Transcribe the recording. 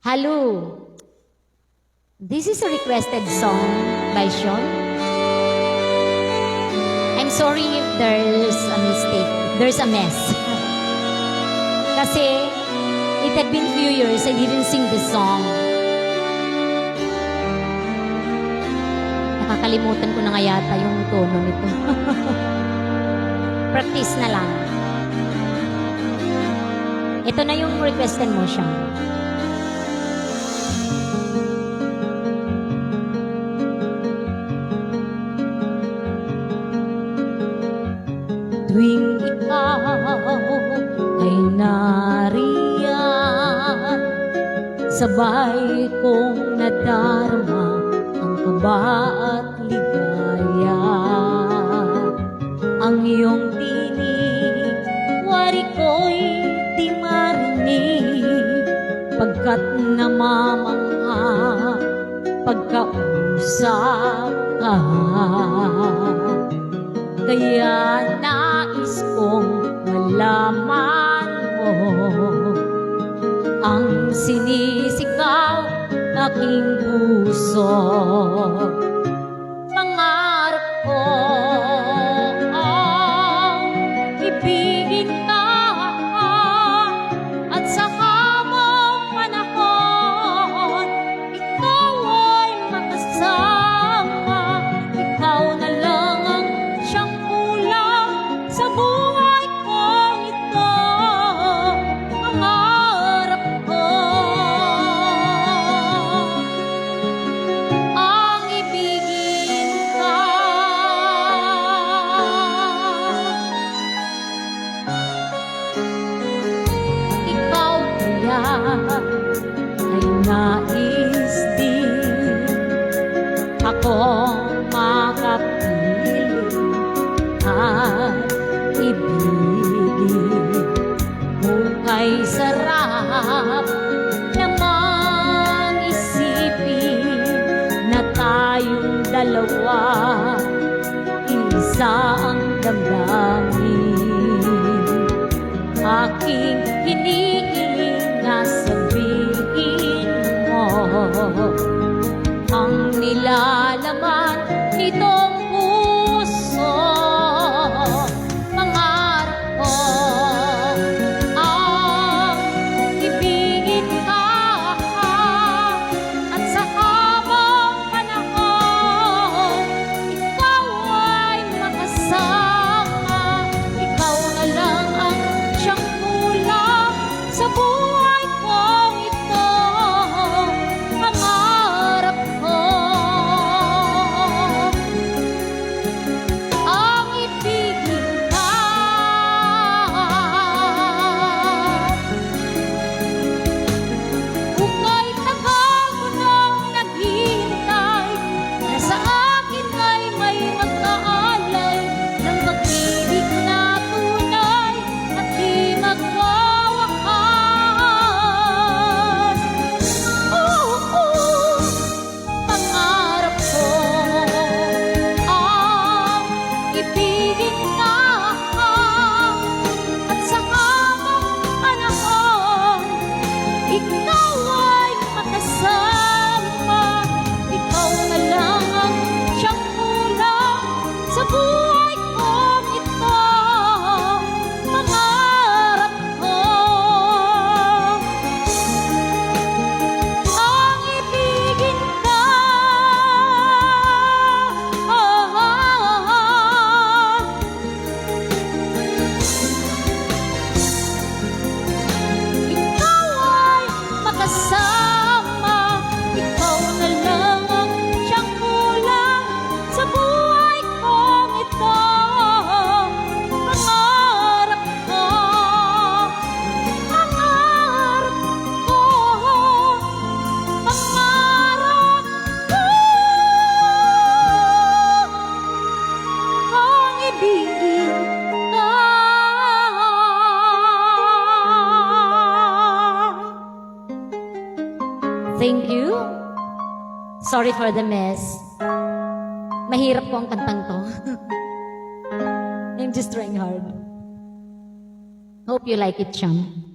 Hello. This is a requested song by Sean. I'm sorry if there's a mistake. There's a mess. Kasi it had been few years I didn't sing this song. Nakakalimutan ko na nga yata yung tono nito. Practice na lang. Ito na yung requested mo siya. Tuwing ikaw ay nariyan, sabay kong nadarama ang kaba at ligaya. Ang iyong tinig, wari ko'y di marinig, pagkat namamangha pagkausap ka. Kaya nais kong malaman mo ang sinisigaw aking puso. Pangarap ko ang ibigin ka at sa habang panahon ikaw ay makasama. Ikaw na lang ang siyang kulang sa buhay kong ito. Pangarap ko ang ibigin ka. Ikaw kaya ay nais din akong makapiling at ibigin. Hukay sarap namang isipin na tayong dalawa, isa ang damdamin. Aking hinihiling na sabihin mo ang nilalaman nitong puso. Pangarap ko ang ibigin ka at sa habang panahon ikaw ay makasama. Ikaw na lang ang siyang kulang sa buhay kong ito. Pangarap ko ang ibigin ka. Hukay tagal ko nang naghihintay na sa akin ay may magkaalay ng pag-ibig na tunay at di magwawakas. Pangarap ko ang ibigin ka at sa habang panahon ikaw ay makasama. Ikaw na lang ang siyang kulang sa buhay kong ito. Pangarap ko ang ibigin ka. Ikaw ay makasama. Ikaw na lang ang siyang kulang sa buhay kong ito. Pangarap ko, pangarap ko, pangarap ko ang ibigin ka. Thank you. Sorry for the mess. Mahirap po ang kantang to. I'm just trying hard. Hope you like it, Cham.